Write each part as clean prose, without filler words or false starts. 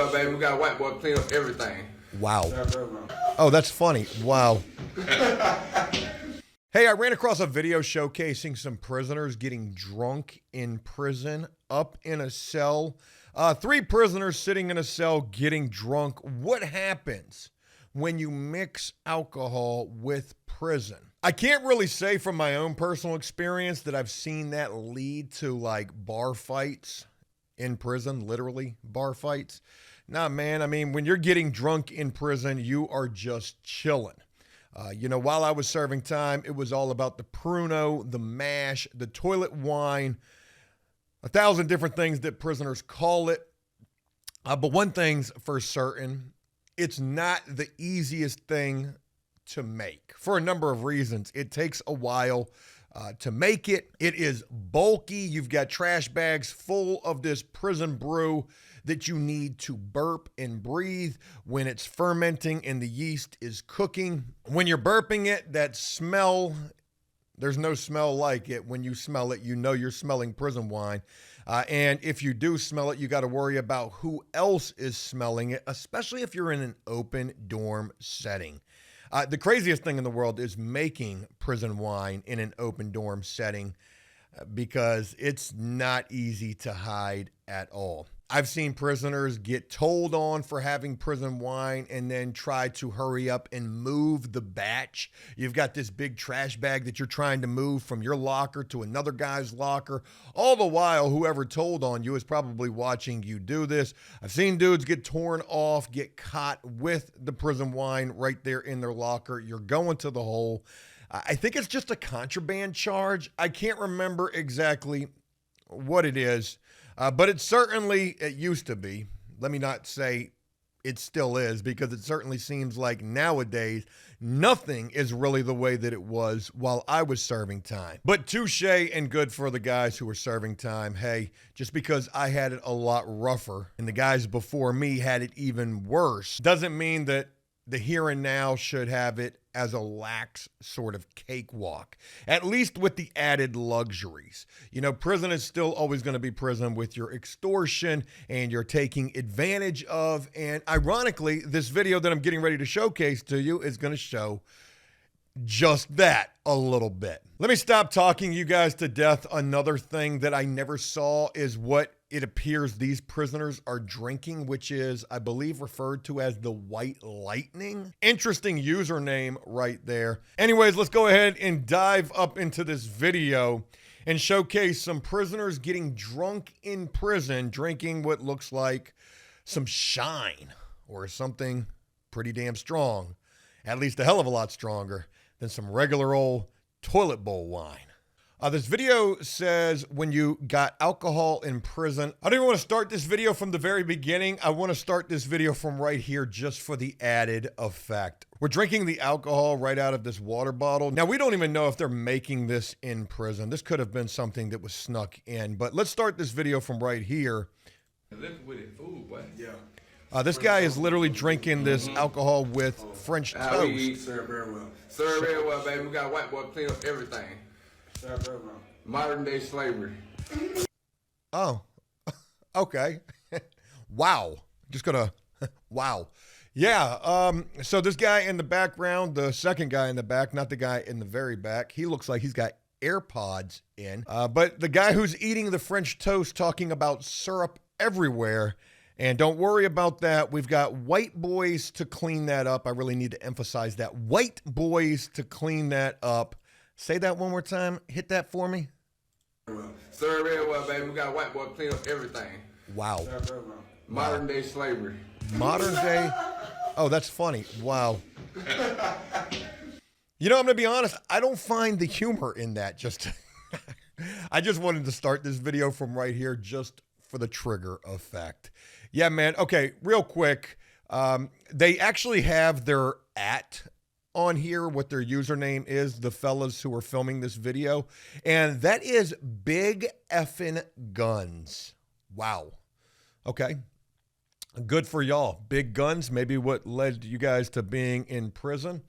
well, baby. We got a white boy clean up everything. Wow. Oh, that's funny. Wow. Hey, I ran across a video showcasing some prisoners getting drunk in prison, up in a cell. 3 prisoners sitting in a cell getting drunk. What happens when you mix alcohol with prison? I can't really say from my own personal experience that I've seen that lead to like bar fights in prison, literally bar fights. Nah, man, I mean, when you're getting drunk in prison, you are just chilling. While I was serving time, it was all about the pruno, the mash, the toilet wine, 1,000 different things that prisoners call it. But one thing's for certain, it's not the easiest thing to make for a number of reasons. It takes a while to make it. It is bulky. You've got trash bags full of this prison brew that you need to burp and breathe when it's fermenting and the yeast is cooking. When you're burping it, that smell, there's no smell like it. When you smell it, you know you're smelling prison wine. And if you do smell it, you got to worry about who else is smelling it, especially if you're in an open dorm setting. The craziest thing in the world is making prison wine in an open dorm setting because it's not easy to hide at all. I've seen prisoners get told on for having prison wine and then try to hurry up and move the batch. You've got this big trash bag that you're trying to move from your locker to another guy's locker. All the while, whoever told on you is probably watching you do this. I've seen dudes get torn off, get caught with the prison wine right there in their locker. You're going to the hole. I think it's just a contraband charge. I can't remember exactly what it is. But it used to be. Let me not say it still is, because it certainly seems like nowadays nothing is really the way that it was while I was serving time. But touche and good for the guys who were serving time. Hey, just because I had it a lot rougher and the guys before me had it even worse doesn't mean that the here and now should have it as a lax sort of cakewalk, at least with the added luxuries. Prison is still always going to be prison with your extortion and your taking advantage of. And ironically, this video that I'm getting ready to showcase to you is going to show just that a little bit. Let me stop talking you guys to death. Another thing that I never saw is what it appears these prisoners are drinking, which is, I believe, referred to as the White Lightning. Interesting username right there. Anyways, let's go ahead and dive up into this video and showcase some prisoners getting drunk in prison, drinking what looks like some shine or something pretty damn strong, at least a hell of a lot stronger than some regular old toilet bowl wine. This video says when you got alcohol in prison. I don't even want to start this video from the very beginning. I want to start this video from right here just for the added effect. We're drinking the alcohol right out of this water bottle. Now, we don't even know if they're making this in prison. This could have been something that was snuck in, but let's start this video from right here. This guy is literally drinking this alcohol with French toast. Serve very well. Serve very well, baby. We got a white boy clean up everything. Modern day slavery. Oh, okay. Wow. Just gonna, wow. Yeah, so this guy in the background, the second guy in the back, not the guy in the very back, he looks like he's got AirPods in. But the guy who's eating the French toast talking about syrup everywhere. And don't worry about that. We've got white boys to clean that up. I really need to emphasize that. White boys to clean that up. Say that one more time. Hit that for me. Serve very well, baby. We got a white boy clean up everything. Wow. Modern day slavery. Modern day. Oh, that's funny. Wow. I'm going to be honest. I don't find the humor in that. I just wanted to start this video from right here just for the trigger effect. Yeah, man. Okay, real quick. They actually have their on here, what their username is, the fellas who are filming this video, and that is Big Effin' Guns. Wow. Okay. Good for y'all. Big guns, maybe what led you guys to being in prison.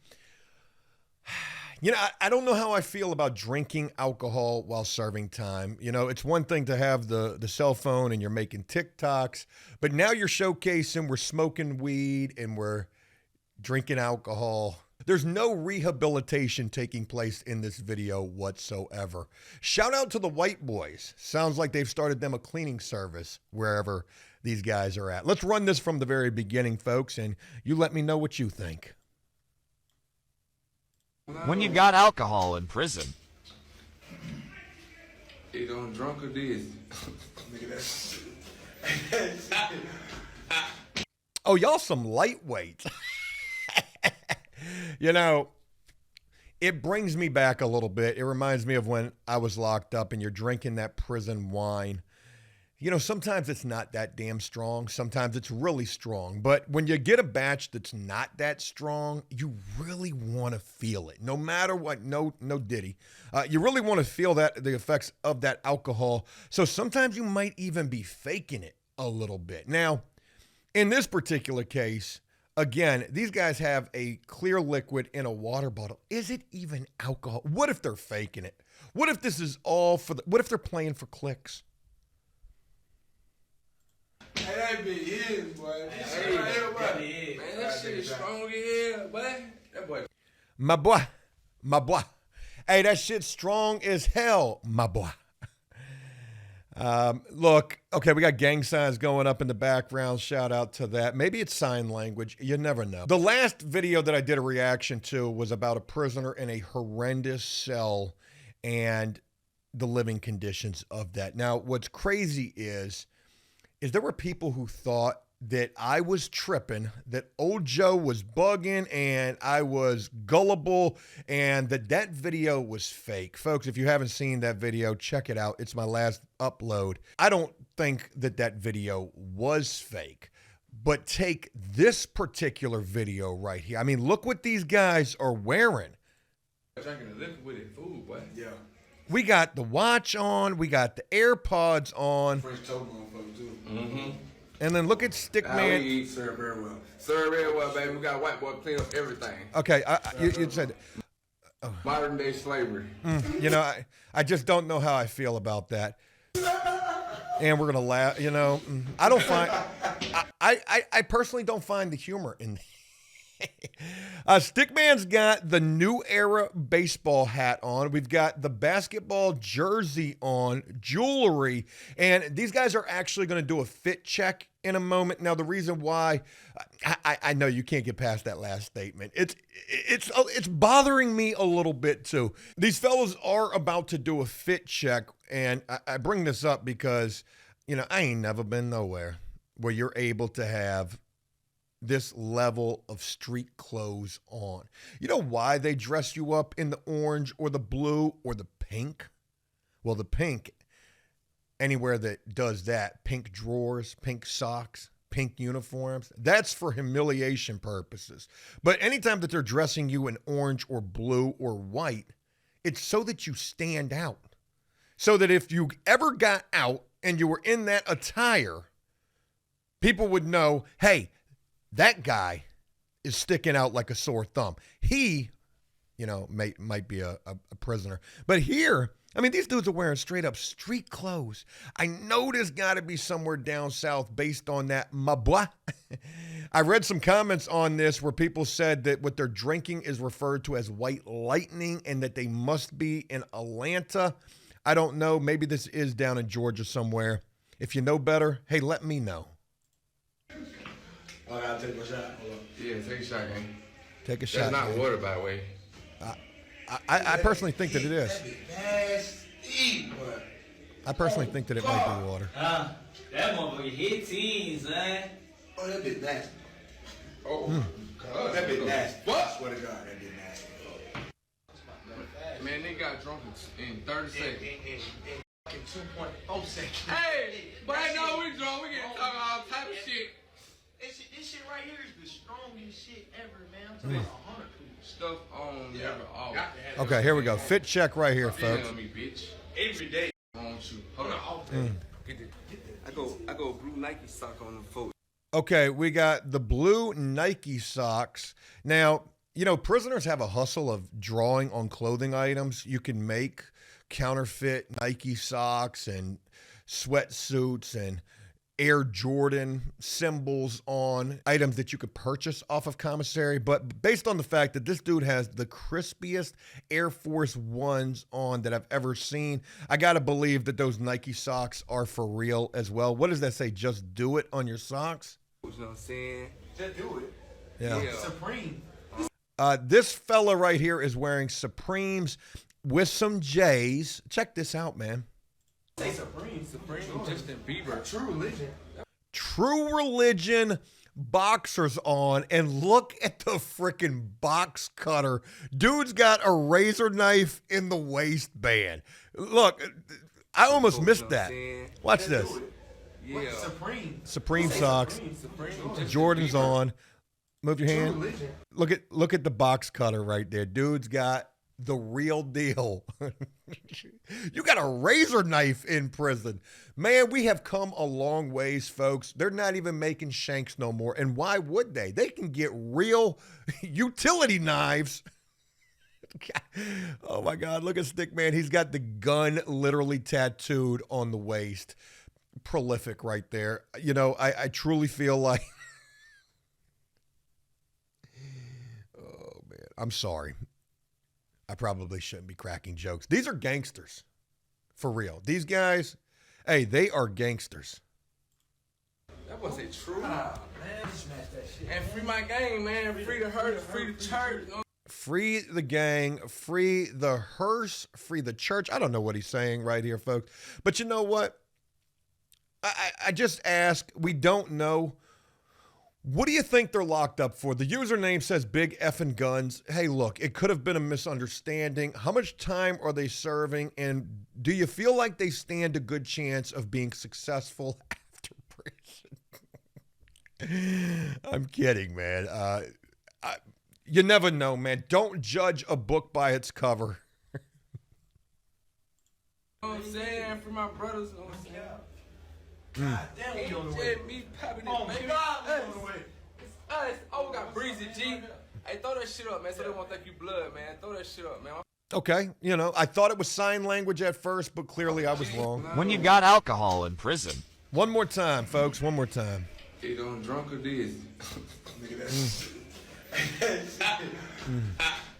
You know, I don't know how I feel about drinking alcohol while serving time. You know, it's one thing to have the cell phone and you're making TikToks, but now you're showcasing we're smoking weed and we're drinking alcohol. There's no rehabilitation taking place in this video whatsoever. Shout out to the white boys. Sounds like they've started them a cleaning service wherever these guys are at. Let's run this from the very beginning, folks, and you let me know what you think. When you got alcohol in prison. He don't drunk or this. Oh, y'all some lightweights. You know, it brings me back a little bit. It reminds me of when I was locked up and you're drinking that prison wine. You know, sometimes it's not that damn strong. Sometimes it's really strong. But when you get a batch that's not that strong, you really want to feel it. No matter what, no diddy. You really want to feel the effects of that alcohol. So sometimes you might even be faking it a little bit. Now, in this particular case, again, these guys have a clear liquid in a water bottle. Is it even alcohol? What if they're faking it? What if this is all for what if they're playing for clicks? Hey, that be his, boy. Hey, man, that shit is strong as hell, boy. That boy. My boy. Hey, that shit's strong as hell, my boy. Look, okay, we got gang signs going up in the background. Shout out to that. Maybe it's sign language. You never know. The last video that I did a reaction to was about a prisoner in a horrendous cell and the living conditions of that. Now, what's crazy is there were people who thought that I was tripping, that old Joe was bugging and I was gullible and that video was fake. Folks, if you haven't seen that video, check it out. It's my last upload. I don't think that video was fake, but take this particular video right here. I mean, look what these guys are wearing. Drinking the liquor with it, food, boy. Yeah. We got the watch on. We got the AirPods on. Fresh toast on folks too. Mm-hmm. And then look at Stickman. We eat, serve very well. Serve very well, baby. We got white boy clean up everything. Okay, you said modern day slavery. You know, I just don't know how I feel about that. And we're gonna laugh. You know, I don't find. I personally don't find the humor in. Stickman's got the new era baseball hat on. We've got the basketball jersey on, jewelry, and these guys are actually going to do a fit check in a moment. Now, the reason why I know you can't get past that last statement. It's bothering me a little bit too. These fellas are about to do a fit check, and I bring this up because, you know, I ain't never been nowhere where you're able to have this level of street clothes on. You know why they dress you up in the orange or the blue or the pink? Well, the pink, anywhere that does that, pink drawers, pink socks, pink uniforms, that's for humiliation purposes. But anytime that they're dressing you in orange or blue or white, it's so that you stand out. So that if you ever got out and you were in that attire, people would know, hey, that guy is sticking out like a sore thumb. He, you know, might be a prisoner. But here, I mean, these dudes are wearing straight up street clothes. I know there's got to be somewhere down south based on that, my boy. I read some comments on this where people said that what they're drinking is referred to as white lightning and that they must be in Atlanta. I don't know. Maybe this is down in Georgia somewhere. If you know better, hey, let me know. I gotta take my shot. Hold on. Yeah, take a shot, gang. Take a shot. That's not man. water, by the way. I personally think that it is. That be nasty, boy. I personally think that it might be water. That motherfucker hit teens, man. Oh, that bit nasty. Oh, God. That bit nasty. What? I swear to God, that bit nasty. Man, they got drunk in 30 seconds. In 2.4 seconds. Hey, but I know we drunk. We get talking all type of shit. This shit right here is the strongest shit ever, man. I'm talking about 100 stuff on never. Okay, here we go. Fit check right here, folks. Me, bitch. Every day. Hold on. I go blue Nike sock on the foot. Okay, we got the blue Nike socks. Now, You know, prisoners have a hustle of drawing on clothing items. You can make counterfeit Nike socks and sweatsuits and Air Jordan symbols on items that you could purchase off of commissary. But based on the fact that this dude has the crispiest Air Force Ones on that I've ever seen, I got to believe that those Nike socks are for real as well. What does that say? Just do it on your socks? You know what I'm saying? Just do it. Yeah. Supreme. This fella right here is wearing Supremes with some J's. Check this out, man. Say Supreme. Justin Bieber. True religion. True Religion boxers on, and look at the freaking box cutter. Dude's got a razor knife in the waistband. Look, I almost missed that. Watch this. Yeah. Supreme socks. Jordan's on. Move your hand. Look at the box cutter right there. Dude's got the real deal. You got a razor knife in prison. Man, we have come a long ways, folks. They're not even making shanks no more. And why would they? They can get real utility knives. Oh my God, look at Stickman. He's got the gun literally tattooed on the waist. Prolific right there. You know, I truly feel like I'm sorry. I probably shouldn't be cracking jokes. These are gangsters. For real. These guys, hey, they are gangsters. That wasn't true. Man, smash that shit. And free my gang, man. Free the hurt, free the church. Free the gang, free the hearse, free the church. I don't know what he's saying right here, folks. But you know what? I just ask. We don't know. What do you think they're locked up for? The username says big effing guns. Hey, look, it could have been a misunderstanding. How much time are they serving? And do you feel like they stand a good chance of being successful after prison? I'm kidding, man. You never know, man. Don't judge a book by its cover. You know what I'm saying? For my brothers, you know what I'm saying? God damn, we on the way. Me popping it, baby. God, we on the way. Oh, we got Breezy G. Hey, throw that shit up, man, so they won't think you blood, man. Throw that shit up, man. Okay, you know, I thought it was sign language at first, but clearly I was wrong. When you got alcohol in prison. One more time, folks. One more time. He don't drunk or dizzy. Look at that shit.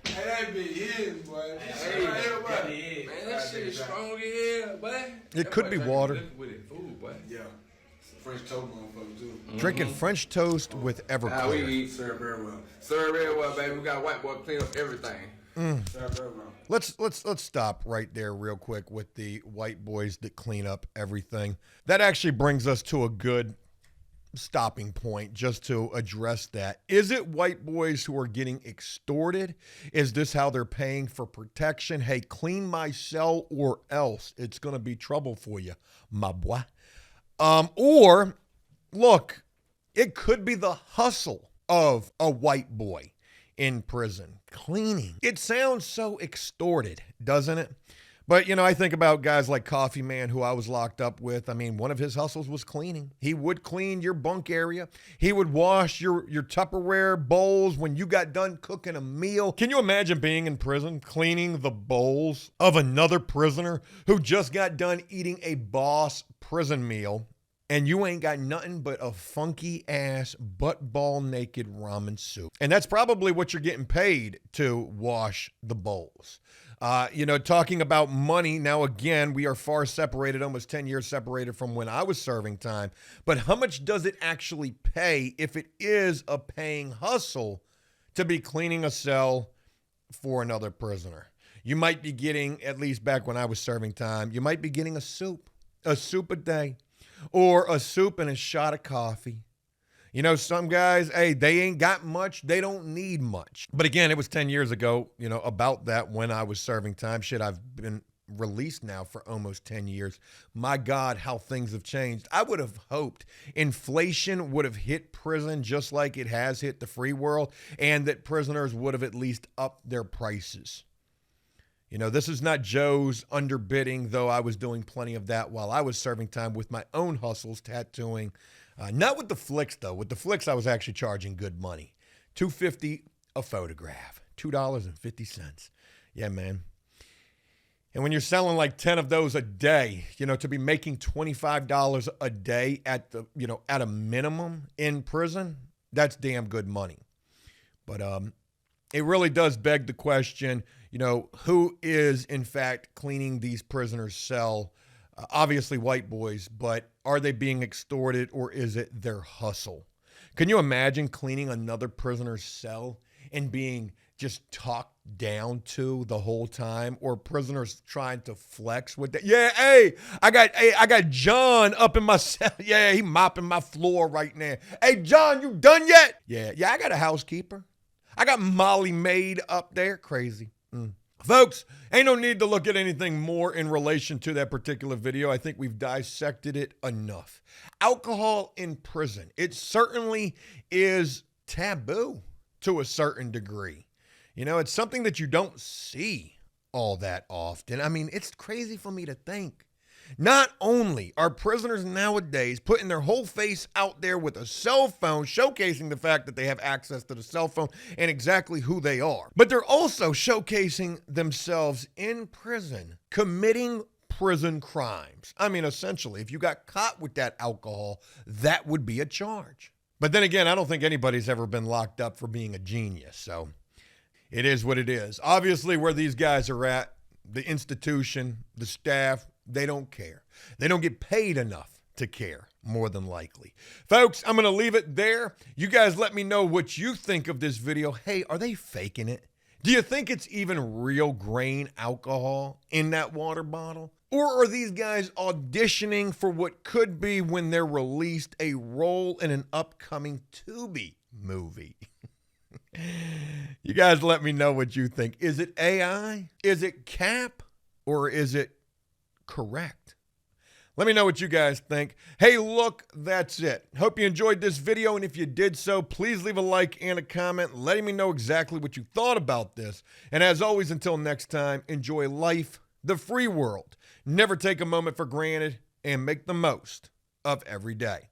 Hey, that be his, boy. Hey, man, that shit is strong as hell, boy. It could be water. With it, food, boy. Yeah. French toast motherfucker, too. Drinking French toast with Everclear. We eat serve very well. Serve very well, baby. We got white boy clean up everything. Serve very well. Let's stop right there real quick with the white boys that clean up everything. That actually brings us to a good stopping point just to address that. Is it white boys who are getting extorted? Is this how they're paying for protection? Hey, clean my cell or else it's going to be trouble for you, my boy. Or look, it could be the hustle of a white boy in prison cleaning. It sounds so extorted, doesn't it? But, you know, I think about guys like Coffee Man, who I was locked up with. I mean, one of his hustles was cleaning. He would clean your bunk area. He would wash your Tupperware bowls when you got done cooking a meal. Can you imagine being in prison, cleaning the bowls of another prisoner who just got done eating a boss prison meal, and you ain't got nothing but a funky-ass, butt-ball naked ramen soup? And that's probably what you're getting paid to wash the bowls. You know, talking about money, now again, we are far separated, almost 10 years separated from when I was serving time. But how much does it actually pay if it is a paying hustle to be cleaning a cell for another prisoner? You might be getting, at least back when I was serving time, you might be getting a soup a day, or a soup and a shot of coffee. You know, some guys, hey, they ain't got much. They don't need much. But again, it was 10 years ago, you know, about that when I was serving time. Shit, I've been released now for almost 10 years. My God, how things have changed. I would have hoped inflation would have hit prison just like it has hit the free world, and that prisoners would have at least upped their prices. You know, this is not Joe's underbidding, though I was doing plenty of that while I was serving time with my own hustles, tattooing. Not with the flicks, though. With the flicks, I was actually charging good money. $250 a photograph. $2.50. Yeah, man. And when you're selling like 10 of those a day, to be making $25 a day at a minimum in prison, that's damn good money. But it really does beg the question, who is in fact cleaning these prisoners' cell? Obviously white boys, but are they being extorted or is it their hustle? Can you imagine cleaning another prisoner's cell and being just talked down to the whole time, or prisoners trying to flex with that? Yeah, I got John up in my cell. Yeah, he mopping my floor right now. Hey, John, you done yet? Yeah, I got a housekeeper. I got Molly Maid up there. Crazy. Folks, ain't no need to look at anything more in relation to that particular video. I think we've dissected it enough. Alcohol in prison. It certainly is taboo to a certain degree. It's something that you don't see all that often. I mean, it's crazy for me to think. Not only are prisoners nowadays putting their whole face out there with a cell phone, showcasing the fact that they have access to the cell phone and exactly who they are, but they're also showcasing themselves in prison, committing prison crimes. I mean, essentially, if you got caught with that alcohol, that would be a charge. But then again, I don't think anybody's ever been locked up for being a genius, so it is what it is. Obviously, where these guys are at, the institution, the staff, they don't care. They don't get paid enough to care, more than likely. Folks, I'm going to leave it there. You guys let me know what you think of this video. Hey, are they faking it? Do you think it's even real grain alcohol in that water bottle? Or are these guys auditioning for what could be, when they're released, a role in an upcoming Tubi movie? You guys let me know what you think. Is it AI? Is it cap? Or is it correct? Let me know what you guys think. Hey, look, that's it. Hope you enjoyed this video, and if you did so, please leave a like and a comment letting me know exactly what you thought about this. And as always, until next time, enjoy life, the free world. Never take a moment for granted, and make the most of every day.